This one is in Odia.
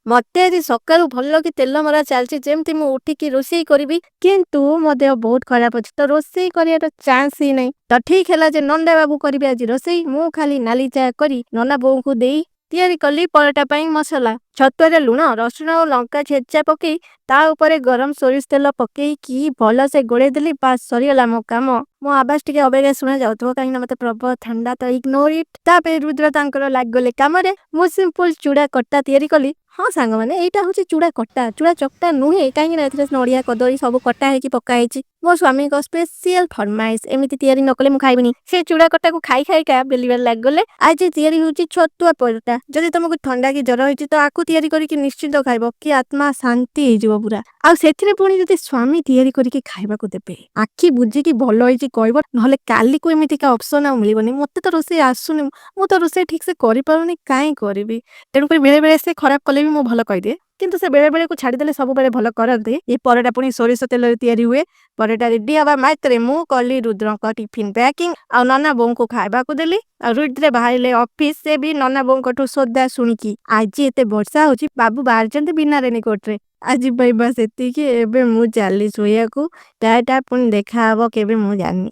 ମତେ ଆଜି ସକାଳୁ ଭଲ କି ତେଲ ମରା ଚାଲିଛି ଯେମିତି ମୁଁ ଉଠିକି ରୋଷେଇ କରିବି କିନ୍ତୁ ମୋ ଦେହ ବହୁତ ଖରାପ ଅଛି ତ ରୋଷେଇ କରିବାର ଚାନ୍ସ ହିଁ ନାହିଁ। ତ ଠିକ ହେଲା ଯେ ନଣ୍ଡା ବାବୁ କରିବେ ଆଜି ରୋଷେଇ। ମୁଁ ଖାଲି ନାଲି ଚା କରି ନନା ବୋଉଙ୍କୁ ଦେଇ ତିଆରି କଲି ପରଟା ପାଇଁ ମସଲା। ଛତୁଆରେ ଲୁଣ ରସୁଣ ଓ ଲଙ୍କା ଛେଚା ପକେଇ ତା ଉପରେ ଗରମ ସୋରିଷ ତେଲ ପକେଇକି ଭଲସେ ଗୋଳେଇ ଦେଲି। ବାସ୍ ସରିଗଲା ମୋ କାମ। ମୋ ଆବାଜ ଟିକେ ଅବାଗିଆ ଶୁଣା ଯାଉଥିବ କାହିଁକି ନା ମତେ ପ୍ରବଳ ଥଣ୍ଡା ତ ଇଗ୍ନୋର ଇଟ୍। ତାପରେ ରୁଦ୍ର ତାଙ୍କର ଲାଗିଗଲେ କାମରେ। ମୁଁ ସିମ୍ପଲ ଚୁଡା କଟା ତିଆରି କଲି। ହଁ ସାଙ୍ଗମାନେ ଏଇଟା ହଉଛି ଚୁଡା କଟା, ଚୁଡା ଚକଟା ନୁହେଁ କାହିଁକି ନା ଏଥିରେ ନଡିଆ କଦଳୀ ସବୁ କଟା ହେଇକି ପକା ହେଇଛି। ମୋ ସ୍ୱାମୀଙ୍କ ସ୍ପେସିଆଲ ଫରମାଇଶ ଏମିତି ତିଆରି ନ କଲେ ମୁଁ ଖାଇବିନି। ସେ ଚୁଡା କଟାକୁ ଖାଇ ଖାଇକା ବେଲିବାର ଲାଗିଗଲେ। ଆଜି ତିଆରି ହଉଛି ଛତୁଆ ପରଟା। ଯଦି ତମକୁ ଥଣ୍ଡା କି ଜ୍ୱର ହେଇଛି ତ ଆକୁ ତିଆରି କରିକି ନିଶ୍ଚିନ୍ତ ଖାଇବ କି ଆତ୍ମା ଶାନ୍ତି ହେଇଯିବ ପୁରା। ଆଉ ସେଥିରେ ପୁଣି ଯଦି ସ୍ୱାମୀ ତିଆରି କରିକି ଖାଇବାକୁ ଦେବେ ଆଖି ବୁଝିକି ଭଲ ହେଇଛି କହିବ, ନହେଲେ କାଲିକୁ ଏମିତିକା ଅପସନ ଆଉ ମିଳିବନି। ମତେ ତ ରୋଷେଇ ଆସୁନି, ମୁଁ ତ ରୋଷେଇ ଠିକ ସେ କରିପାରୁନି, କାହିଁ କରିବି। ତେଣୁକରି ବେଳେ ବେଳେ ସେ ଖରାପ କଲେ ବି ମୁଁ ଭଲ କହିଦିଏ କିନ୍ତୁ ସେ ବେଳେ ବେଳେ କୁ ଛାଡିଦେଲେ ସବୁବେଳେ ଭଲ କରନ୍ତି। ଏ ପରଟା ପୁଣି ସୋରିଷ ତେଲରେ ତିଆରି ହୁଏ। ପରଟା ରେଡି ହବା ମାତ୍ରେ ମୁଁ କଲି ରୁଦ୍ରଙ୍କ ଟିଫିନ ପ୍ୟାକିଂ ଆଉ ନନା ବୋଉଙ୍କୁ ଖାଇବାକୁ ଦେଲି। ଆଉ ରୁଦ୍ର ବାହାରିଲେ ଅଫିସ। ସେ ବି ନନା ବୋଉଙ୍କଠୁ ସୋଦା ଶୁଣିକି ଆଜି ଏତେ ବର୍ଷା ହଉଛି ବାବୁ ବାହାରିଛନ୍ତି ବିନା ରେନିକୋଟରେ। ଆଜି ପାଇଁ ବାସ୍ ଏତିକି। ଏବେ ମୁଁ ଚାଲି ଶୋଇବାକୁ। ଟାଟା, ପୁଣି ଦେଖାହବ କେବେ ମୁଁ ଜାଣିନି।